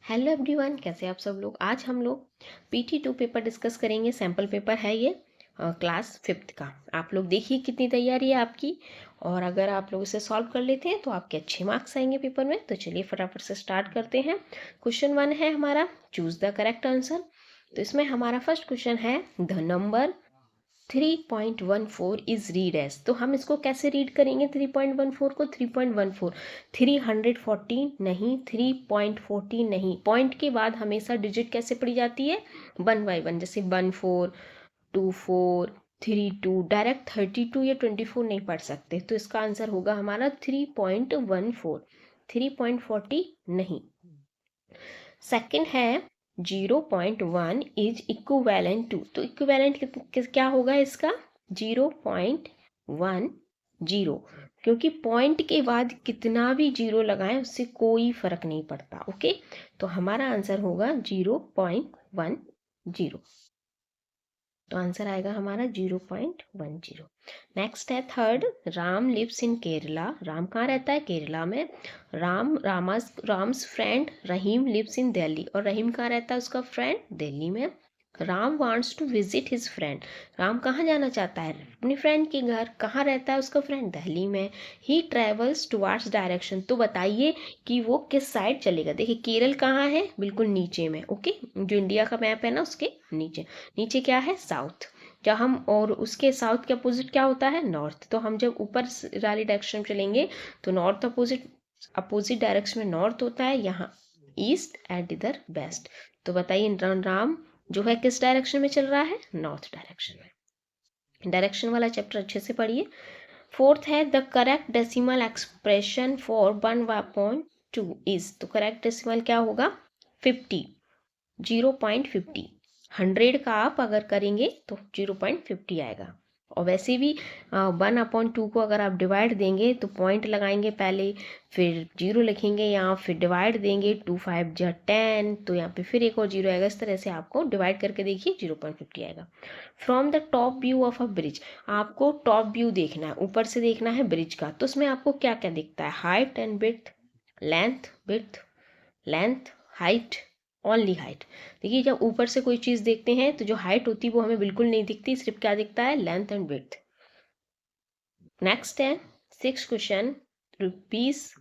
Hello everyone, कैसे आप सब लोग। आज हम लोग PT2 पेपर डिस्कस करेंगे। सैम्पल पेपर है ये क्लास 5th का। आप लोग देखिए कितनी तैयारी है आपकी, और अगर आप लोग इसे सॉल्व कर लेते हैं तो आपके अच्छे मार्क्स आएंगे पेपर में। तो चलिए फटाफट से स्टार्ट करते हैं। क्वेश्चन 1 है हमारा, चूज द करेक्ट आंसर। तो इसमें हमारा फर्स्ट क्वेश्चन है, the number 3.14 is read as. तो हम इसको कैसे रीड करेंगे 3.14 को। 3.14 314 नहीं, 3.14 नहीं। पॉइंट के बाद हमेशा डिजिट कैसे पड़ी जाती है, 1 बाय 1। जैसे 14 24 32, डायरेक्ट 32 या 24 नहीं पढ़ सकते। तो इसका आंसर होगा हमारा 3.14, 3.40 नहीं। सेकंड है 0.1 इज इक्विवेलेंट टू। तो इक्विवेलेंट क्या होगा इसका, 0.10, क्योंकि पॉइंट के बाद कितना भी जीरो लगाएं उससे कोई फर्क नहीं पड़ता। ओके, तो हमारा आंसर होगा 0.10। तो आंसर आएगा हमारा 0.10। नेक्स्ट है third, Ram lives in Kerala. Ram कहाँ रहता है, केरला में। Ram's friend Rahim lives in Delhi. और रहीम कहाँ रहता है, उसका फ्रेंड दिल्ली में। Ram wants to visit his friend. Ram कहाँ जाना चाहता है, अपने फ्रेंड के घर। कहाँ रहता है उसका फ्रेंड, दिल्ली में। ही ट्रेवल्स टुवार्ड्स डायरेक्शन। तो बताइए कि वो किस साइड चलेगा। देखिए केरल कहाँ है, बिल्कुल नीचे में। ओके, जो इंडिया का मैप है ना उसके नीचे। नीचे क्या है, साउथ। जब हम, और उसके साउथ के अपोजिट क्या होता है, नॉर्थ। तो हम जब ऊपर वाली डायरेक्शन में चलेंगे तो नॉर्थ अपोजिट डायरेक्शन में नॉर्थ होता है, यहाँ ईस्ट एंड इधर वेस्ट। तो बताइए राम जो है किस डायरेक्शन में चल रहा है, नॉर्थ डायरेक्शन में। डायरेक्शन वाला चैप्टर अच्छे से पढ़िए। फोर्थ है, the correct decimal expression for 1/2 is. तो करेक्ट डेसिमल क्या होगा, 50, 0.50। 100 का आप अगर करेंगे तो 0.50 आएगा। और वैसे भी 1/2 को अगर आप डिवाइड देंगे तो पॉइंट लगाएंगे पहले, फिर जीरो लिखेंगे यहाँ, फिर डिवाइड देंगे, 2 5 जा 10, तो यहाँ पे फिर एक और जीरो आएगा। इस तरह से आपको डिवाइड करके देखिए 0.50 आएगा। From the top view of a bridge. आपको टॉप व्यू देखना है, ऊपर से देखना है ब्रिज का। तो उसमें आपको क्या क्या दिखता है, height and width, length height, only height. देखिए जब ऊपर से कोई चीज़ देखते हैं तो जो हाइट होती है वो हमें बिल्कुल नहीं दिखती, सिर्फ क्या दिखता है, लेंथ एंड विड्थ। नेक्स्ट है 6 क्वेश्चन, रुपीज।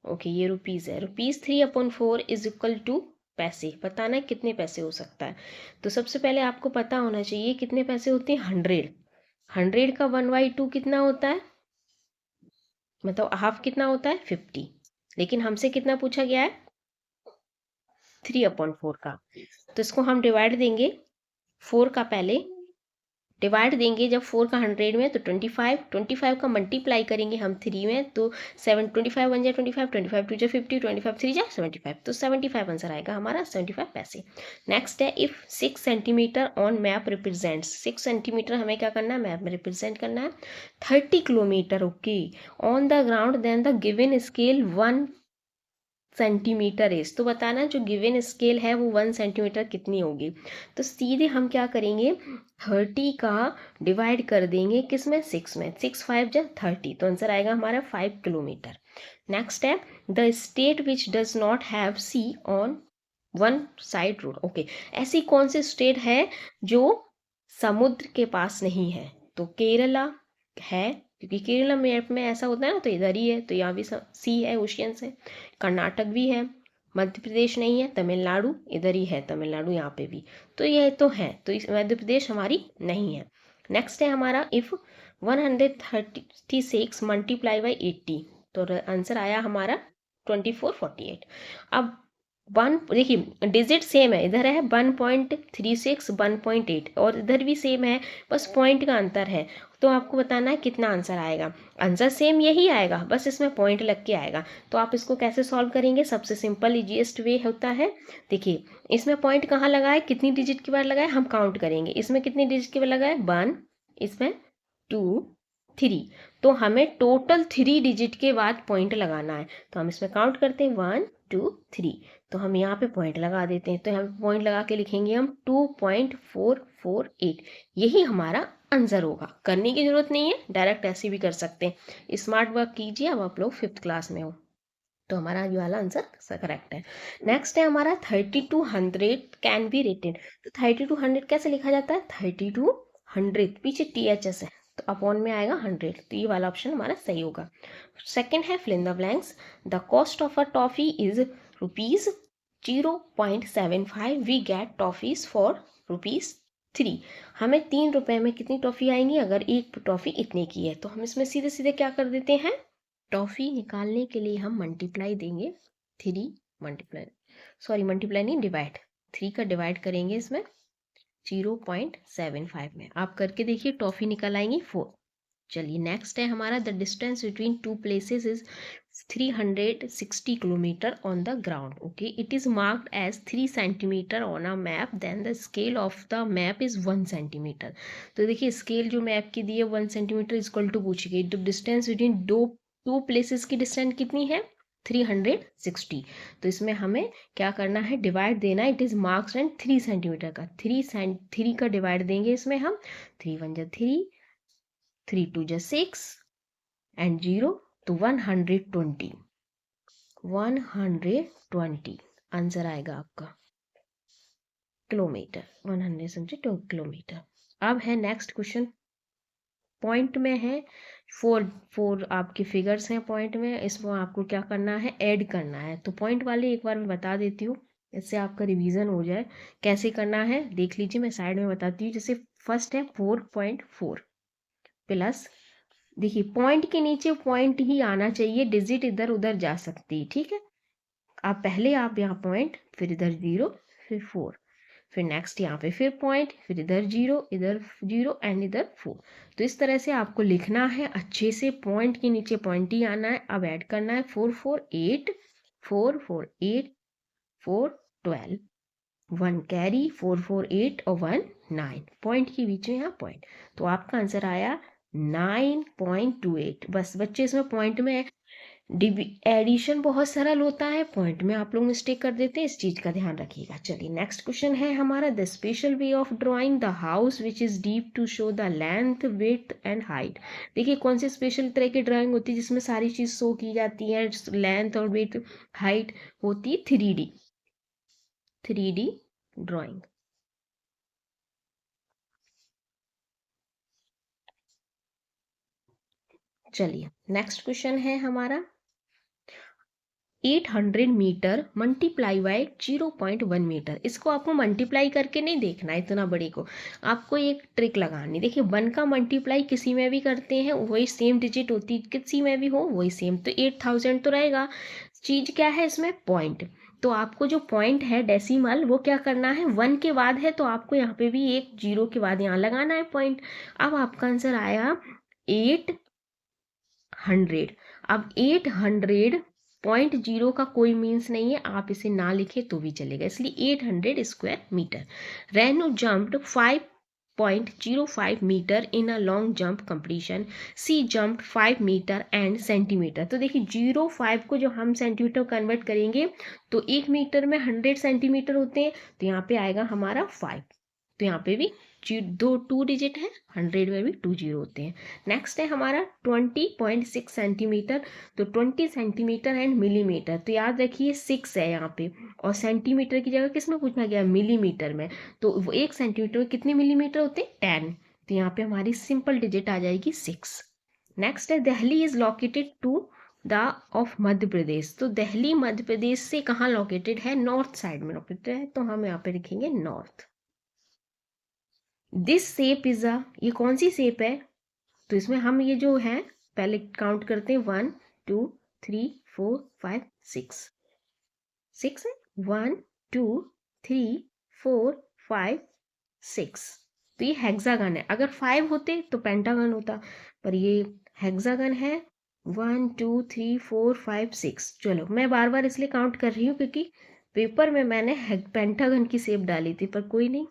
ओके, ये रुपीज है। रुपीज 3/4 इज इक्वल टू पैसे। बताना है कितने पैसे हो सकता है। तो सबसे पहले आपको पता होना चाहिए कितने पैसे होते हैं, 100। 100 का 1/2 कितना होता है, मतलब हाफ कितना होता है, 50। लेकिन हमसे कितना पूछा गया है, 3/4 का। तो इसको हम डिवाइड देंगे, 4 का पहले डिवाइड देंगे जब 4 का 100 में, तो 25 का मल्टीप्लाई करेंगे हम 3 में, तो 7 25 1 जा 25, 25 2 जा 50, 25 3 जा 75। तो 75 आंसर आएगा हमारा, 75 पैसे। नेक्स्ट है, if 6 centimetre on map represents. 6 centimetre हमें क्या करना है, मैप में रिप्रेजेंट करना है। 30 kilometre okay on the ground, then the given scale 1 centimetre is. तो बताना जो गिवन स्केल है वो 1 सेंटीमीटर कितनी होगी। तो सीधे हम क्या करेंगे, 30 का डिवाइड कर देंगे किस में, 6 में। 6 5 जा 30, तो आंसर आएगा हमारा 5 किलोमीटर। नेक्स्ट है, the state which does not have sea on one side road. Okay, ऐसी कौन सी स्टेट है जो समुद्र के पास नहीं है। तो केरला है, क्योंकि केरला मैप में ऐसा होता है ना, तो इधर ही है, तो यहाँ भी सी है, ओशियंस है। कर्नाटक भी है, मध्य प्रदेश नहीं है, तमिलनाडु इधर ही है, तमिलनाडु यहाँ पे भी। तो ये तो है, तो इस मध्य प्रदेश हमारी नहीं है। नेक्स्ट है हमारा, इफ 136 मल्टीप्लाई बाई 80, तो आंसर आया हमारा 2448। अब 1 देखिए डिजिट सेम है, इधर है 1.36 1.8, और इधर भी सेम है, बस पॉइंट का अंतर है। तो आपको बताना है कितना आंसर आएगा। आंसर सेम यही आएगा, बस इसमें पॉइंट लग के आएगा। तो आप इसको कैसे सॉल्व करेंगे, सबसे सिंपल इजीएस्ट वे होता है, देखिए इसमें पॉइंट कहाँ लगा है, कितनी डिजिट के बाद लगा है, हम काउंट करेंगे। इसमें कितनी डिजिट के बाद लगा है, 1, इसमें 2 3, तो हमें टोटल 3 डिजिट के बाद पॉइंट लगाना है। तो हम इसमें काउंट करते हैं 1 2 3, तो हम यहाँ पे पॉइंट लगा देते हैं। तो यहाँ पे पॉइंट लगा के लिखेंगे हम 2.448। यही हमारा आंसर होगा। करने की जरूरत नहीं है, डायरेक्ट ऐसे भी कर सकते हैं। स्मार्ट वर्क कीजिए, अब आप लोग 5th क्लास में हो। तो हमारा ये वाला आंसर करेक्ट है। नेक्स्ट है हमारा 3200 कैन बी रिटन। तो 3200 कैसे लिखा जाता है? 3200 पीछे THS है तो अपॉन में आएगा 100, तो ये वाला ऑप्शन हमारा सही होगा। सेकेंड है fill in the blanks. The cost of a toffee is ₹0.75। We get toffees for ₹3। हमें 3 रुपए में कितनी टॉफी आएंगी अगर एक टॉफी इतने की है? तो हम इसमें सीधे सीधे क्या कर देते हैं, टॉफी निकालने के लिए हम मल्टीप्लाई देंगे, मल्टीप्लाई नहीं, डिवाइड, 3 का डिवाइड करेंगे इसमें 0.75 में। आप करके देखिए, टॉफी निकल आएंगी 4। चलिए नेक्स्ट है हमारा, the distance between two places is 360 kilometre on the ground. Okay, it is marked as 3 centimetre on a map, then the scale of the map is 1 centimetre. तो देखिए स्केल जो मैप की दी है 1 सेंटीमीटर इक्वल टू पूछी गई, तो distance between two places की distance कितनी है? 360। तो इसमें हमें क्या करना है, डिवाइड देना है। It is marks and 3 centimetre का 3 का डिवाइड देंगे इसमें हम, 3 1 3, 3 2 6 एंड 0, तो 120 आंसर आएगा आपका किलोमीटर, 172 किलोमीटर। अब है नेक्स्ट क्वेश्चन, पॉइंट में है, फोर आपके फिगर्स हैं पॉइंट में, इसमें आपको क्या करना है, ऐड करना है। तो पॉइंट वाले एक बार मैं बता देती हूँ, इससे आपका रिवीजन हो जाए। कैसे करना है देख लीजिए, मैं साइड में बताती हूँ। जैसे फर्स्ट है 4.4 प्लस, देखिए पॉइंट के नीचे पॉइंट ही आना चाहिए, डिजिट इधर उधर जा सकती है, ठीक है। आप पहले आप यहाँ पॉइंट, फिर इधर 0, फिर 4, फिर नेक्स्ट यहाँ पे फिर पॉइंट, फिर इधर 0, इधर 0 एंड इधर 4। तो इस तरह से आपको लिखना है अच्छे से, पॉइंट के नीचे पॉइंट ही आना है। अब ऐड करना है 4 4 8, 4 4 8, 4 12, 1 कैरी, 4 4 8 और 1 9, पॉइंट के बीच में यहाँ पॉइंट। तो आपका आंसर आया 9.28। बस बच्चे इसमें पॉइंट में एडिशन बहुत सरल होता है, पॉइंट में आप लोग मिस्टेक कर देते हैं, इस चीज का ध्यान रखिएगा। चलिए नेक्स्ट क्वेश्चन है हमारा, the special way of drawing the house which is deep to show the length width and height. देखिए कौन सी स्पेशल तरह की ड्राइंग होती है जिसमें सारी चीज शो की जाती है, लेंथ और विड्थ हाइट होती है 3D ड्राइंग। चलिए नेक्स्ट क्वेश्चन है हमारा, 800 मीटर मल्टीप्लाई बाय 0.1 मीटर। इसको आपको मल्टीप्लाई करके नहीं देखना है इतना बड़े को, आपको एक ट्रिक लगानी। देखिए 1 का मल्टीप्लाई किसी में भी करते हैं वही सेम डिजिट होती, किसी में भी हो वही सेम, तो 8000 तो रहेगा। चीज क्या है इसमें, पॉइंट। तो आपको जो पॉइंट है डेसिमल, वो क्या करना है, 1 के बाद है तो आपको यहाँ पे भी एक 0 के बाद यहाँ लगाना है पॉइंट। अब आपका आंसर आया 800। अब 800.0 का कोई मीन्स नहीं है, आप इसे ना लिखे तो भी चलेगा, इसलिए 800 square metre. Renu jumped 5.05 metre in a long jump competition, she jumped 5 metre and centimetre. तो देखिए 0.5 को जो हम सेंटीमीटर कन्वर्ट करेंगे तो 1 मीटर में 100 सेंटीमीटर होते हैं, तो यहाँ पे आएगा हमारा 5। तो यहाँ पे भी 2 डिजिट है, 100 में भी 2 जीरो होते हैं। नेक्स्ट है हमारा 20.6 सेंटीमीटर। तो 20 सेंटीमीटर एंड मिलीमीटर, तो याद रखिए 6 है यहाँ पे, और सेंटीमीटर की जगह किस में पूछना गया, मिलीमीटर में। तो वो 1 सेंटीमीटर में कितने मिलीमीटर होते हैं, 10। तो यहाँ पे हमारी सिंपल डिजिट आ जाएगी 6। नेक्स्ट है, Delhi is located to the of Madhya Pradesh. तो दिल्ली मध्य प्रदेश से कहाँ लोकेटेड है, नॉर्थ साइड में लोकेटेड है, तो हम यहाँ पे लिखेंगे north. This shape is a, ये कौन सी शेप है, तो इसमें हम ये जो है पहले काउंट करते हैं, 1 2 3 4 5 6, 6 है, 1 2 3 4 5 6। तो ये हेक्सागन है, अगर 5 होते तो पेंटागन होता, पर ये हेक्सागन है। 1 2 3 4 5 6। चलो मैं बार बार इसलिए काउंट कर रही हूँ क्योंकि पेपर में मैंने पेंटागन की शेप डाली थी, पर कोई नहीं,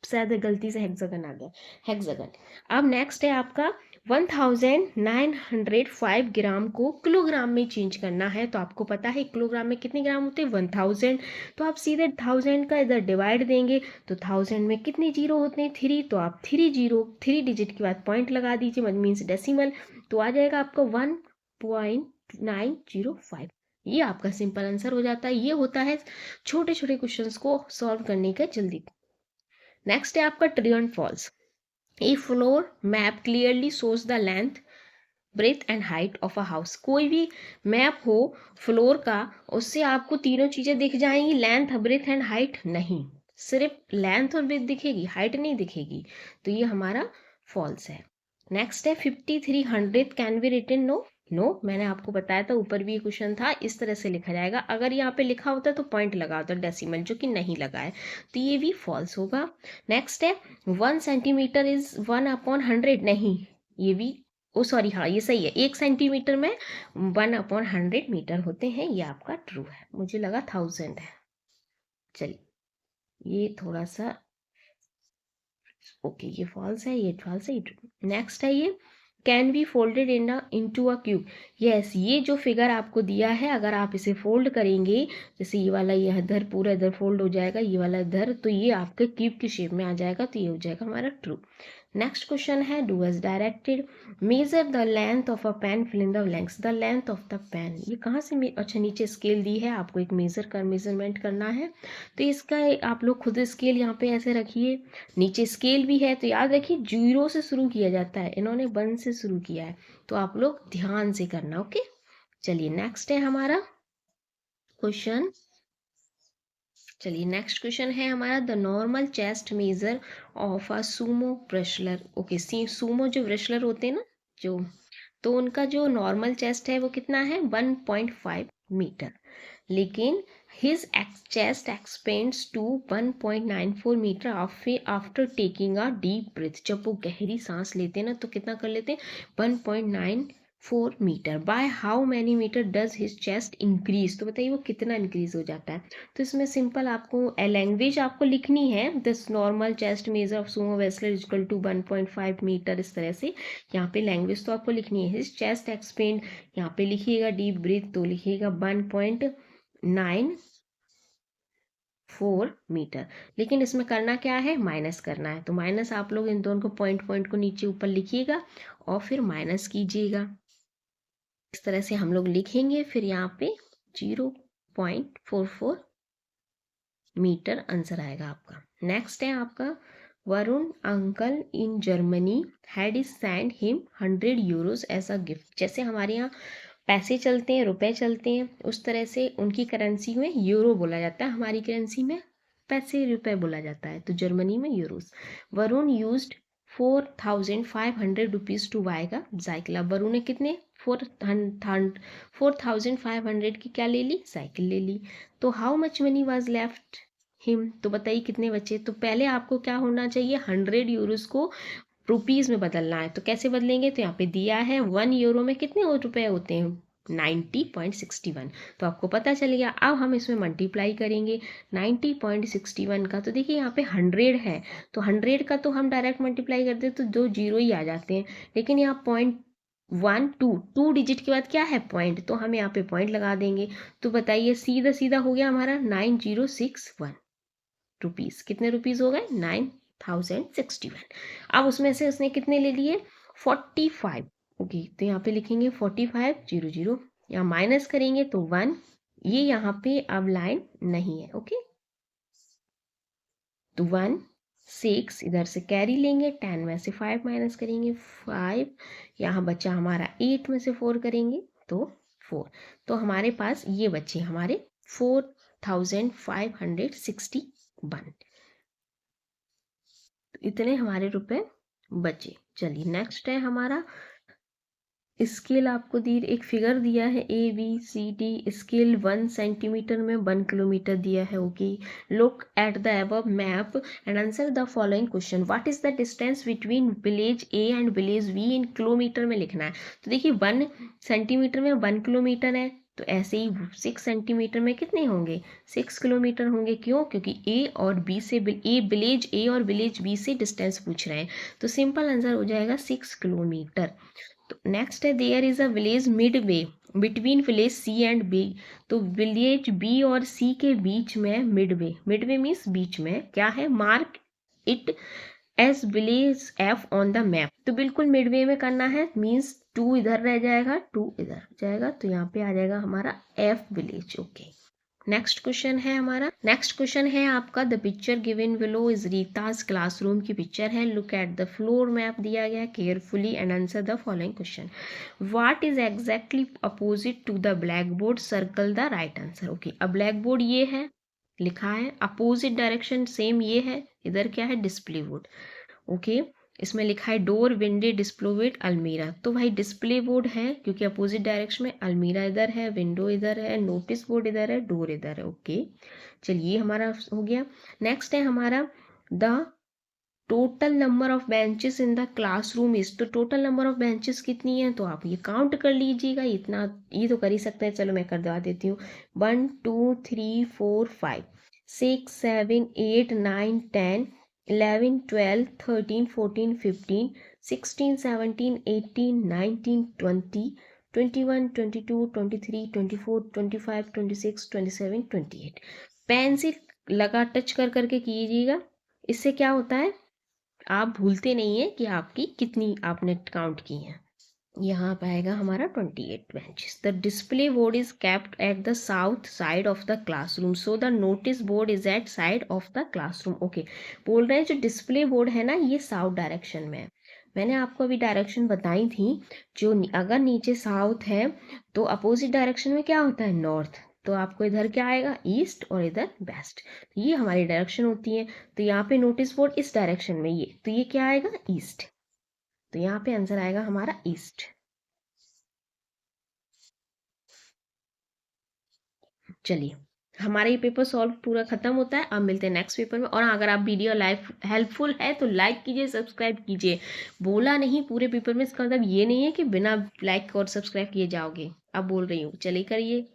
शायद गलती से हेक्सागन आ गया, हेक्सागन। अब नेक्स्ट है आपका 1905 ग्राम को किलोग्राम में चेंज करना है। तो आपको पता है किलोग्राम में कितने ग्राम होते हैं, 1000। तो आप सीधे 1000 का इधर डिवाइड देंगे, तो 1000 में कितने जीरो होते हैं, 3। तो आप 3 डिजिट के बाद पॉइंट लगा दीजिए, मीन्स डेसिमल, तो आ जाएगा आपका 1.905। ये आपका सिंपल आंसर हो जाता है। ये होता है छोटे छोटे क्वेश्चंस को सॉल्व करने का जल्दी। नेक्स्ट है आपका true and false. A floor map clearly shows the length breadth and height of a house. कोई भी मैप हो फ्लोर का, उससे आपको तीनों चीजें दिख जाएंगी, लेंथ ब्रेथ एंड हाइट नहीं, सिर्फ लेंथ और ब्रेथ दिखेगी, हाइट नहीं दिखेगी, तो ये हमारा फॉल्स है। नेक्स्ट है 5300 can be written no. No, मैंने आपको बताया था, ऊपर भी क्वेश्चन था, इस तरह से लिखा जाएगा। अगर यहाँ पे लिखा होता तो पॉइंट लगा होता डेसिमल, जो कि नहीं लगा है, तो ये भी फॉल्स होगा। नेक्स्ट है 1 सेंटीमीटर इज 1/100। नहीं, ये भी, ओ सॉरी, हाँ ये सही है, 1 सेंटीमीटर में 1/100 मीटर होते हैं, ये आपका ट्रू है। मुझे लगा 1000 है। चलिए, ये थोड़ा सा ओके, ये फॉल्स है, ये फॉल्स है, ये ट्रू। नेक्स्ट है ये can be folded into a cube. Yes, ये जो फिगर आपको दिया है, अगर आप इसे फोल्ड करेंगे, जैसे ये वाला ये इधर पूरा इधर फोल्ड हो जाएगा, ये वाला इधर, तो ये आपके क्यूब की शेप में आ जाएगा, तो ये हो जाएगा हमारा ट्रू। नेक्स्ट क्वेश्चन है do as directed. Measure the length of a pen, fill in the blanks. The length of the pen, ये कहाँ से अच्छा, नीचे स्केल दी है, आपको एक मेजरमेंट करना है, तो इसका आप लोग खुद स्केल यहाँ पे ऐसे रखिए, नीचे स्केल भी है, तो याद रखिए 0 से शुरू किया जाता है, इन्होंने 1 से शुरू किया है, तो आप लोग ध्यान से करना। ओके, चलिए नेक्स्ट है हमारा क्वेश्चन। चलिए नेक्स्ट क्वेश्चन है हमारा the normal chest measure of a Sumo wrestler. Okay, Sumo जो रेसलर होते हैं ना, जो, तो उनका जो नॉर्मल चेस्ट है वो कितना है 1.5 मीटर, लेकिन his chest expands to 1.94 metre after taking a deep breath. जब वो गहरी सांस लेते हैं ना, तो कितना कर लेते हैं 1.94 metre. By how many metre does his chest increase, तो बताइए वो कितना इंक्रीज हो जाता है। तो इसमें सिंपल आपको लैंग्वेज आपको लिखनी है, this normal chest measure of sumo wrestler equal to 1.5 metre, इस तरह से यहाँ पे लैंग्वेज तो आपको लिखनी है। हिज चेस्ट एक्सपेंड, यहाँ पे लिखिएगा डीप ब्रीथ, तो लिखिएगा 1.94 मीटर, लेकिन इसमें करना क्या है, माइनस करना है, तो माइनस आप लोग इन दोनों को पॉइंट को नीचे ऊपर लिखिएगा और फिर माइनस कीजिएगा, इस तरह से हम लोग लिखेंगे, फिर यहाँ पे 0.44 मीटर आंसर आएगा आपका। नेक्स्ट है आपका Varun uncle in Germany had send him 100 euros as a gift. जैसे हमारे यहाँ पैसे चलते हैं, रुपए चलते हैं, उस तरह से उनकी करेंसी में यूरो बोला जाता है, हमारी करेंसी में पैसे रुपए बोला जाता है, तो जर्मनी में euros. Varun used 4500 rupees to buy का साइकिल। अब वरुण ने कितने 4500 की क्या ले ली, साइकिल ले ली। तो how much money was left him, तो बताइए कितने बचे। तो पहले आपको क्या होना चाहिए, 100 यूरोज को रुपीज़ में बदलना है, तो कैसे बदलेंगे, तो यहाँ पे दिया है 1 यूरो में कितने रुपए होते हैं 90.61, तो आपको पता चल गया। अब हम इसमें मल्टीप्लाई करेंगे 90.61 का, तो देखिए यहाँ पे 100 है, तो 100 का तो हम डायरेक्ट मल्टीप्लाई करते हैं तो 2 जीरो ही आ जाते हैं, लेकिन यहाँ 0.12 डिजिट के बाद क्या है पॉइंट, तो हम यहाँ पे पॉइंट लगा देंगे, तो बताइए सीधा सीधा हो गया हमारा 9061 रुपीज़। कितने रुपीज़ हो गए 9061। अब उसमें से उसने कितने ले लिए 45। ओके, तो यहाँ पे लिखेंगे 4500, यहाँ माइनस करेंगे तो 1, ये यहाँ पे अब लाइन नहीं है। ओके, तो 1 6 इधर से कैरी लेंगे, 10 में से 5 माइनस करेंगे 5, यहाँ बचा हमारा 8 में से 4 करेंगे तो 4, तो हमारे पास ये बचे हमारे 4561, इतने हमारे रुपए बचे। चलिए नेक्स्ट है हमारा स्केल, आपको दी एक फिगर दिया है ABCD स्केल 1 सेंटीमीटर में 1 किलोमीटर दिया है। Okay, look at the above map and answer the following question. What is the distance between village A and village B in kilometre में लिखना है। तो देखिए 1 सेंटीमीटर में 1 किलोमीटर है, तो ऐसे ही 6 सेंटीमीटर में कितने होंगे 6 किलोमीटर होंगे। क्यों, क्योंकि विलेज A और विलेज B से डिस्टेंस पूछ रहे हैं, तो सिंपल आंसर हो जाएगा 6 किलोमीटर। तो नेक्स्ट है there is a village midway between village C and B। तो विलेज B और C के बीच में मिड वे मीन्स बीच में क्या है, mark it as village F on the map. तो बिल्कुल मिड वे में करना है, मीन्स 2 इधर रह जाएगा, 2 इधर जाएगा, तो यहाँ पे आ जाएगा हमारा F village. Okay, next question है हमारा, नेक्स्ट क्वेश्चन है आपका, the picture given below is Rita's classroom की पिक्चर है। Look at the floor map दिया गया carefully and answer the following question. What is exactly opposite to the black board, circle the right answer. Okay, अब black board ये है लिखा है, opposite direction same ये है, इधर क्या है डिस्प्ले बोर्ड। ओके, इसमें लिखा है डोर विंडो डिस्प्ले बोर्ड अलमीरा, तो भाई डिस्प्ले बोर्ड है क्योंकि अपोजिट डायरेक्शन में अलमीरा इधर है, विंडो इधर है, नोटिस बोर्ड इधर है, डोर इधर है। ओके, चलिए हमारा हो गया। नेक्स्ट है हमारा the total number of benches in the classroom is, तो टोटल नंबर ऑफ बेंचेस कितनी है, तो आप ये काउंट कर लीजिएगा, इतना ये तो कर ही सकते हैं, चलो मैं कर दवा देती हूँ। 1 2 3 4 5 6 7 8 9 10 11 12 13 14 15 16 17 18 19 20 21 22 23 24 25 26 27 28। पेन से लगा टच कर करके कीजिएगा, इससे क्या होता है आप भूलते नहीं है कि आपकी कितनी आपने काउंट की हैं। यहाँ पे आएगा हमारा 28 benches. The display board is kept at the south side of the classroom, so the notice board is at side of the classroom. Okay, बोल रहे हैं जो डिस्प्ले बोर्ड है ना ये साउथ डायरेक्शन में है। मैंने आपको अभी डायरेक्शन बताई थी, जो अगर नीचे साउथ है तो अपोजिट डायरेक्शन में क्या होता है नॉर्थ, तो आपको इधर क्या आएगा ईस्ट और इधर वेस्ट, ये हमारी डायरेक्शन होती है। तो यहाँ पे नोटिस बोर्ड इस डायरेक्शन में, ये तो ये क्या आएगा ईस्ट, तो यहाँ पे आंसर आएगा हमारा ईस्ट। चलिए हमारा ये पेपर सॉल्व पूरा खत्म होता है, अब मिलते हैं नेक्स्ट पेपर में। और अगर आप वीडियो लाइफ हेल्पफुल है तो लाइक कीजिए, सब्सक्राइब कीजिए। बोला नहीं पूरे पेपर में, इसका मतलब ये नहीं है कि बिना लाइक और सब्सक्राइब किए जाओगे, अब बोल रही हूँ चलिए करिए।